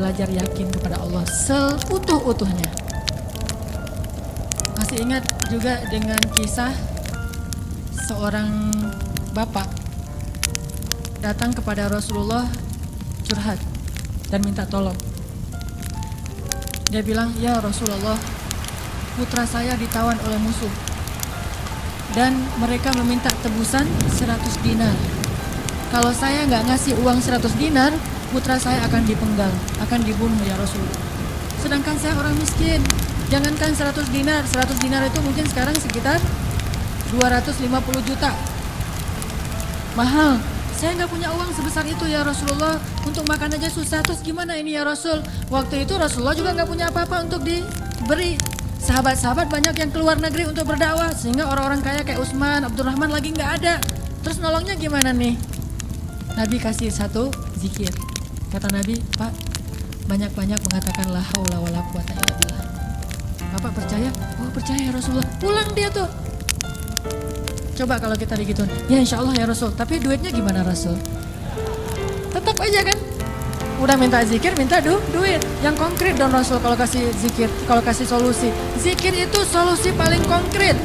belajar yakin kepada Allah seutuh-utuhnya. Masih ingat juga dengan kisah seorang bapak datang kepada Rasulullah curhat dan minta tolong. Dia bilang, ya Rasulullah, putra saya ditawan oleh musuh dan mereka meminta tebusan 100 dinar. Kalau saya nggak ngasih uang 100 dinar, putra saya akan dipenggal, akan dibunuh ya Rasulullah. Sedangkan saya orang miskin. Jangankan 100 dinar, 100 dinar itu mungkin sekarang sekitar 250 juta. Mahal. Saya nggak punya uang sebesar itu ya Rasulullah. Untuk makan aja susah. Terus gimana ini ya Rasul? Waktu itu Rasulullah juga nggak punya apa-apa untuk diberi. Sahabat-sahabat banyak yang keluar negeri untuk berdakwah. Sehingga orang-orang kaya kayak Utsman, Abdurrahman lagi nggak ada. Terus nolongnya gimana nih? Nabi kasih satu zikir. Kata Nabi, Pak, banyak-banyak mengatakan la haula wala quwata illa billah. Bapak percaya? Oh percaya ya Rasulullah. Pulang dia tuh. Coba kalau kita digituin, ya insya Allah ya Rasul. Tapi duitnya gimana Rasul? Tetap aja kan? Udah minta zikir, minta duit. Yang konkret dong Rasul kalau kasih zikir, kalau kasih solusi. Zikir itu solusi paling konkret.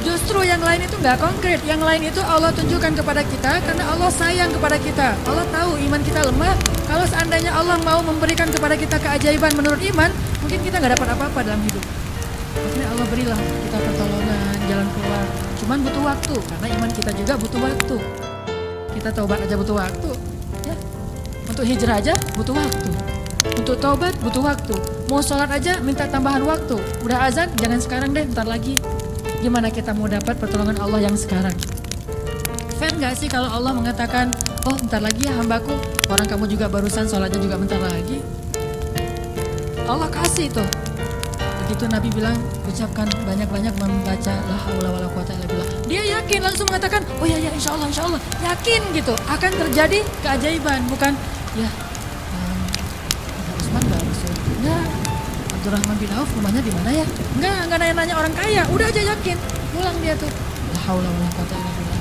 Justru yang lain itu nggak konkret. Yang lain itu Allah tunjukkan kepada kita karena Allah sayang kepada kita. Allah tahu iman kita lemah. Kalau seandainya Allah mau memberikan kepada kita keajaiban menurut iman, mungkin kita nggak dapat apa-apa dalam hidup. Akhirnya Allah berilah kita pertolongan, jalan keluar. Cuman butuh waktu, karena iman kita juga butuh waktu. Kita taubat aja butuh waktu. Ya. Untuk hijrah aja butuh waktu. Untuk taubat butuh waktu. Mau sholat aja minta tambahan waktu. Udah azan, jangan sekarang deh, bentar lagi. Gimana kita mau dapat pertolongan Allah yang sekarang? Fair gak sih kalau Allah mengatakan, oh bentar lagi ya hambaku, orang kamu juga barusan sholatnya juga bentar lagi. Allah kasih tuh. Begitu Nabi bilang, ucapkan banyak-banyak membaca la haula wala quwata illa billah. Dia yakin langsung mengatakan, oh ya insya Allah, yakin gitu. Akan terjadi keajaiban, bukan ya Utsman gak Rasul? Enggak. Abdurrahman bin Auf rumahnya di mana ya? Enggak nanya-nanya orang kaya, udah aja yakin. Pulang dia tuh. La haula wala quwata illa billah.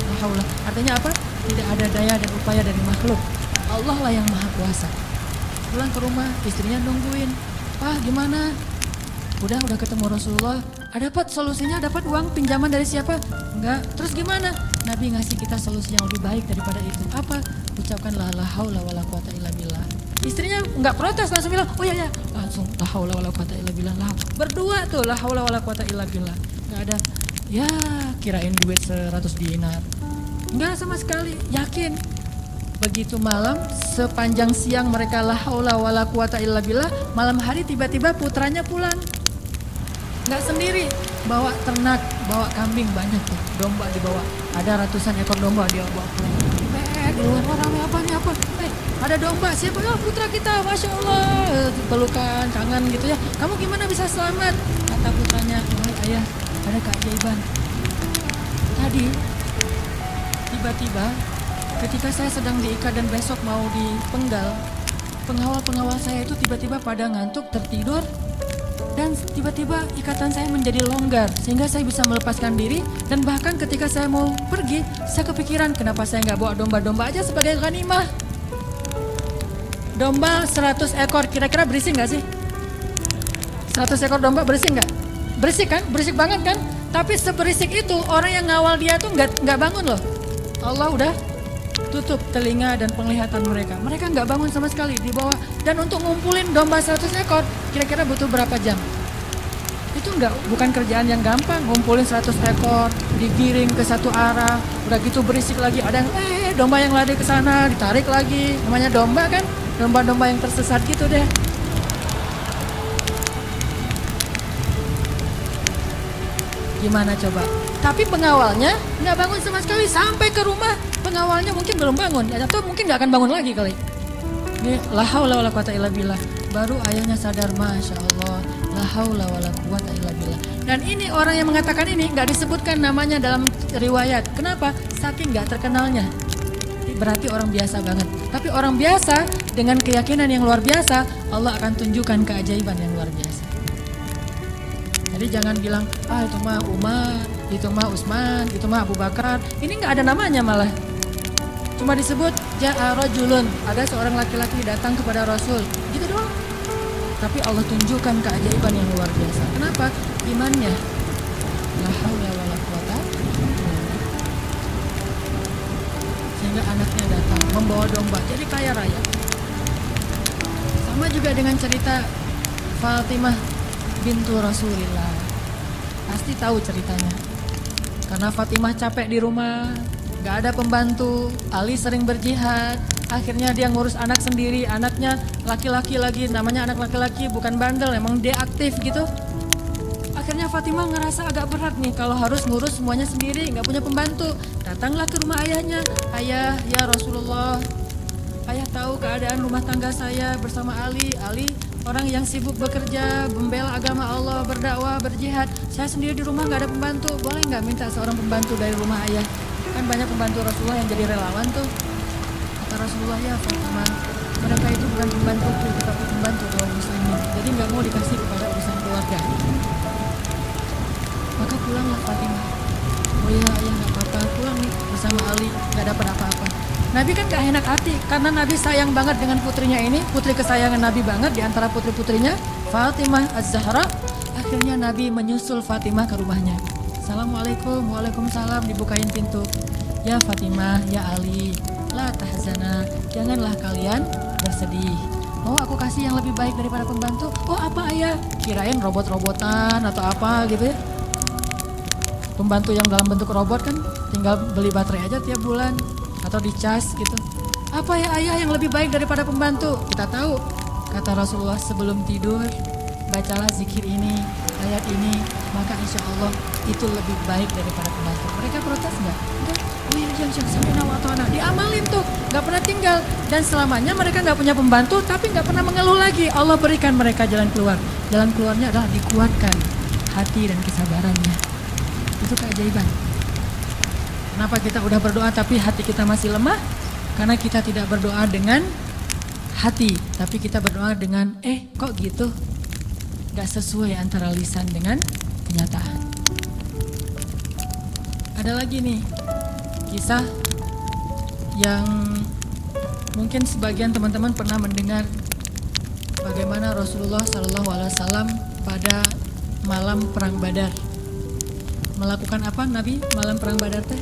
La haula. Artinya apa? Tidak ada daya dan upaya dari makhluk. Allah lah yang maha kuasa. Pulang ke rumah, istrinya nungguin. Pak, gimana? Udah ketemu Rasulullah. Dapat solusinya, dapat uang pinjaman dari siapa? Enggak. Terus gimana? Nabi ngasih kita solusi yang lebih baik daripada itu. Apa? Ucapkan la haula wala quwata illa billah. Istrinya enggak protes, langsung bilang, oh ya, langsung la haula wala quwata illa billah. Berdua tuh la haula wala quwata illa billah. Enggak ada, ya kirain duit 100 dinar. Enggak sama sekali, yakin. Begitu malam, sepanjang siang mereka la haula wala quwata illa billah, malam hari tiba-tiba putranya pulang. Nggak sendiri, bawa ternak, bawa kambing banyak tuh, domba dibawa. Ada ratusan ekor domba dia bawa pulang. Di luar ramai apa? Ada domba, siapa? Oh putra kita, Masya Allah. Pelukan, kangen gitu ya. Kamu gimana bisa selamat? Kata putranya, oh ayah, ada keajaiban. Tadi, tiba-tiba ketika saya sedang diikat dan besok mau dipenggal, pengawal-pengawal saya itu tiba-tiba pada ngantuk, tertidur, dan tiba-tiba ikatan saya menjadi longgar sehingga saya bisa melepaskan diri. Dan bahkan ketika saya mau pergi, saya kepikiran kenapa saya nggak bawa domba-domba aja sebagai ghanimah. Domba 100 ekor, kira-kira berisik nggak sih? 100 ekor domba berisik nggak? Berisik kan? Berisik banget kan? Tapi seberisik itu orang yang ngawal dia tuh nggak bangun loh. Allah udah tutup telinga dan penglihatan mereka. Mereka nggak bangun sama sekali di bawah. Dan untuk ngumpulin domba 100 ekor, kira-kira butuh berapa jam? Itu bukan kerjaan yang gampang. Ngumpulin 100 ekor, digiring ke satu arah, udah gitu berisik lagi. Ada yang domba yang lari ke sana, ditarik lagi. Namanya domba kan, domba-domba yang tersesat gitu deh. Gimana coba? Tapi pengawalnya nggak bangun sama sekali sampai ke rumah. Pengawalnya mungkin belum bangun, atau mungkin nggak akan bangun lagi kali. Ini la haula wala quwata illa billah. Baru ayahnya sadar, Masya Allah, la haula wala quwata illa billah. Dan ini orang yang mengatakan ini nggak disebutkan namanya dalam riwayat. Kenapa? Saking nggak terkenalnya. Berarti orang biasa banget. Tapi orang biasa dengan keyakinan yang luar biasa, Allah akan tunjukkan keajaiban yang luar biasa. Jadi jangan bilang, itu mah Umar, itu mah Utsman, itu mah Abu Bakar. Ini nggak ada namanya malah. Cuma disebut ja'a rajulun, ada seorang laki-laki datang kepada Rasul, gitu doang. Tapi Allah tunjukkan keajaiban yang luar biasa. Kenapa? Imannya. La haula wala quwata. Sehingga anaknya datang membawa domba, jadi kaya raya. Sama juga dengan cerita Fatimah bintu Rasulillah. Pasti tahu ceritanya. Karena Fatimah capek di rumah, gak ada pembantu, Ali sering berjihad, akhirnya dia ngurus anak sendiri, anaknya laki-laki lagi, namanya anak laki-laki, bukan bandel, emang dia aktif gitu. Akhirnya Fatimah ngerasa agak berat nih kalau harus ngurus semuanya sendiri, gak punya pembantu. Datanglah ke rumah ayahnya, ayah ya Rasulullah, ayah tahu keadaan rumah tangga saya bersama Ali orang yang sibuk bekerja, membela agama Allah, berdakwah, berjihad. Saya sendiri di rumah gak ada pembantu, boleh gak minta seorang pembantu dari rumah ayah? Kan banyak pembantu Rasulullah yang jadi relawan tuh. Kata Rasulullah, ya Fatimah, mereka itu bukan pembantuku, tetapi pembantu kaum muslimin. Jadi gak mau dikasih kepada urusan keluarga. Maka pulanglah Fatimah. Oh iya ayah gak apa-apa, pulang nih bersama Ali, gak dapat apa-apa. Nabi kan gak enak hati karena Nabi sayang banget dengan putrinya ini, putri kesayangan Nabi banget di antara putri-putrinya, Fatimah Az-Zahra. Akhirnya Nabi menyusul Fatimah ke rumahnya. Assalamualaikum, waalaikumsalam, dibukain pintu. Ya Fatimah, ya Ali, la tahzana, janganlah kalian bersedih. Mau aku kasih yang lebih baik daripada pembantu? Oh apa ayah? Kirain robot-robotan atau apa gitu ya. Pembantu yang dalam bentuk robot kan tinggal beli baterai aja tiap bulan atau dicas gitu. Apa ya ayah yang lebih baik daripada pembantu? Kita tahu, kata Rasulullah, sebelum tidur bacalah zikir ini, ayat ini, maka insya Allah itu lebih baik daripada pembantu. Mereka protes nggak? Enggak. Oh iya jangan sampai nawatona. Diamalin tuh, nggak pernah tinggal. Dan selamanya mereka nggak punya pembantu, tapi nggak pernah mengeluh lagi. Allah berikan mereka jalan keluar. Jalan keluarnya adalah dikuatkan hati dan kesabarannya. Itu keajaiban. Kenapa kita udah berdoa tapi hati kita masih lemah? Karena kita tidak berdoa dengan hati, tapi kita berdoa dengan kok gitu? Gak sesuai antara lisan dengan kenyataan. Ada lagi nih kisah yang mungkin sebagian teman-teman pernah mendengar bagaimana Rasulullah SAW pada malam perang Badar melakukan apa Nabi malam perang Badar teh?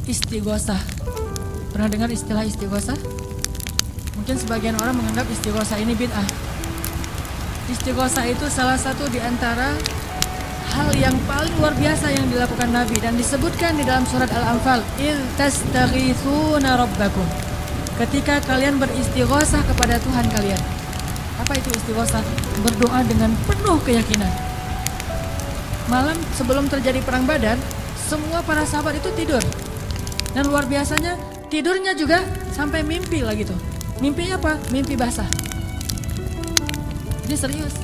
Istighosah. Pernah dengar istilah istighosah? Mungkin sebagian orang menganggap istighosah ini bid'ah. Istighosah itu salah satu di antara hal yang paling luar biasa yang dilakukan Nabi dan disebutkan di dalam surat Al-Anfal, "Il tastaghitsuna rabbakum." Ketika kalian beristighosah kepada Tuhan kalian. Apa itu istighosah? Berdoa dengan penuh keyakinan. Malam sebelum terjadi perang Badar, semua para sahabat itu tidur. Dan luar biasanya tidurnya juga sampai mimpi lagi tuh. Mimpinya apa? Mimpi basah. Ini serius.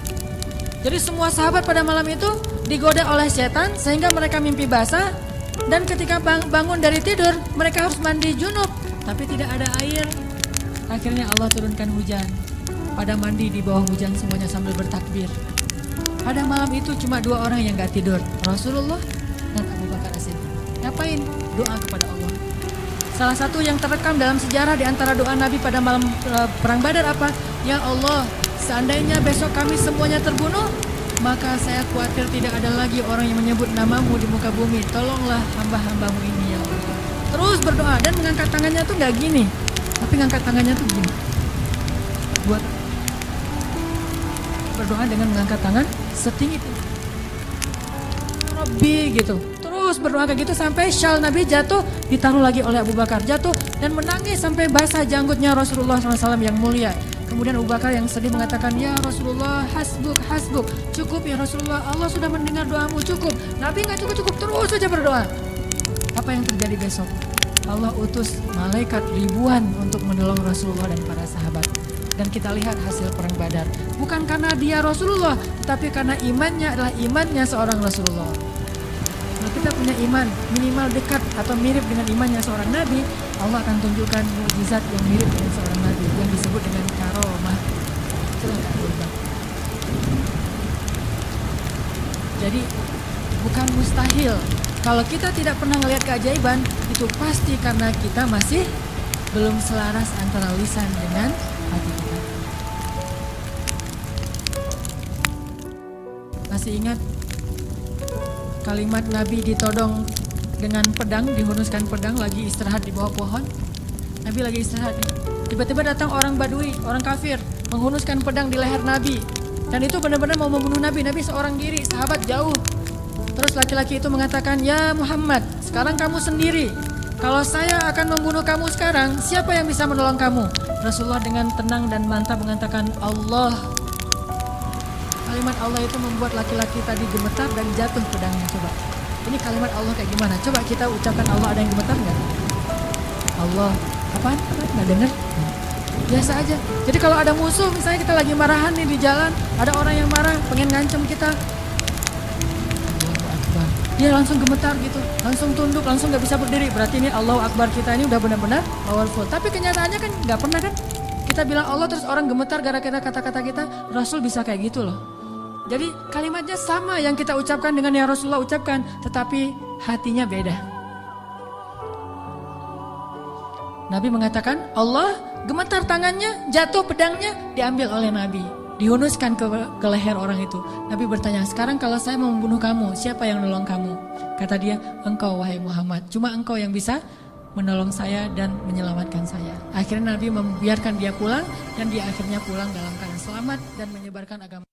Jadi semua sahabat pada malam itu digoda oleh setan sehingga mereka mimpi basah. Dan ketika bangun dari tidur, mereka harus mandi junub. Tapi tidak ada air. Akhirnya Allah turunkan hujan. Pada mandi di bawah hujan semuanya sambil bertakbir. Pada malam itu cuma 2 orang yang gak tidur, Rasulullah dan Abu Bakar As-Siddiq. Ngapain? Doa kepada Allah. Salah satu yang terekam dalam sejarah di antara doa Nabi pada malam perang Badar apa? Ya Allah, seandainya besok kami semuanya terbunuh, maka saya khawatir tidak ada lagi orang yang menyebut namamu di muka bumi. Tolonglah hamba-hambamu ini ya Allah. Terus berdoa dan mengangkat tangannya tuh gak gini, tapi ngangkat tangannya tuh gini. Buat berdoa dengan mengangkat tangan setinggi itu. Rabbi gitu. Terus berdoa kayak gitu sampai syal Nabi jatuh, ditaruh lagi oleh Abu Bakar, jatuh dan menangis sampai basah janggutnya Rasulullah SAW yang mulia. Kemudian Abu Bakar yang sedih mengatakan, ya Rasulullah, hasbuk, hasbuk, cukup ya Rasulullah, Allah sudah mendengar doamu, cukup. Nabi nggak cukup, terus saja berdoa. Apa yang terjadi besok? Allah utus malaikat ribuan untuk menolong Rasulullah dan para sahabat. Dan kita lihat hasil perang Badar. Bukan karena dia Rasulullah, tapi karena imannya adalah imannya seorang Rasulullah. Kalau kita punya iman minimal dekat atau mirip dengan imannya seorang Nabi, Allah akan tunjukkan mukjizat yang mirip dengan seorang Nabi yang disebut dengan karomah. Silakan berubah. Jadi bukan mustahil Kalau kita tidak pernah melihat keajaiban, itu pasti karena kita masih belum selaras antara lisan dengan hati kita. Masih ingat kalimat Nabi ditodong dengan pedang, dihunuskan pedang, lagi istirahat di bawah pohon. Nabi lagi istirahat nih. Tiba-tiba datang orang Badui, orang kafir, menghunuskan pedang di leher Nabi. Dan itu benar-benar mau membunuh Nabi. Nabi seorang diri, sahabat jauh. Terus laki-laki itu mengatakan, "Ya Muhammad, sekarang kamu sendiri. Kalau saya akan membunuh kamu sekarang, siapa yang bisa menolong kamu?" Rasulullah dengan tenang dan mantap mengatakan, "Allah." Kalimat Allah itu membuat laki-laki tadi gemetar dan jatuh pedangnya. Coba, ini kalimat Allah kayak gimana? Coba kita ucapkan Allah, ada yang gemetar nggak? Allah, apaan? Nggak dengar? Biasa aja. Jadi kalau ada musuh, misalnya kita lagi marahan nih di jalan, ada orang yang marah, pengen ngancem kita, Allahu Akbar, dia langsung gemetar gitu, langsung tunduk, langsung nggak bisa berdiri. Berarti ini Allahu Akbar kita ini udah benar-benar powerful. Tapi kenyataannya kan nggak pernah kan? Kita bilang Allah terus orang gemetar gara-gara kata-kata kita. Rasul bisa kayak gitu loh. Jadi kalimatnya sama yang kita ucapkan dengan yang Rasulullah ucapkan, tetapi hatinya beda. Nabi mengatakan, Allah gemetar tangannya, jatuh pedangnya, diambil oleh Nabi, dihunuskan ke leher orang itu. Nabi bertanya, "Sekarang kalau saya mau membunuh kamu, siapa yang nolong kamu?" Kata dia, "Engkau wahai Muhammad, cuma engkau yang bisa menolong saya dan menyelamatkan saya." Akhirnya Nabi membiarkan dia pulang, dan dia akhirnya pulang dalam keadaan selamat dan menyebarkan agama.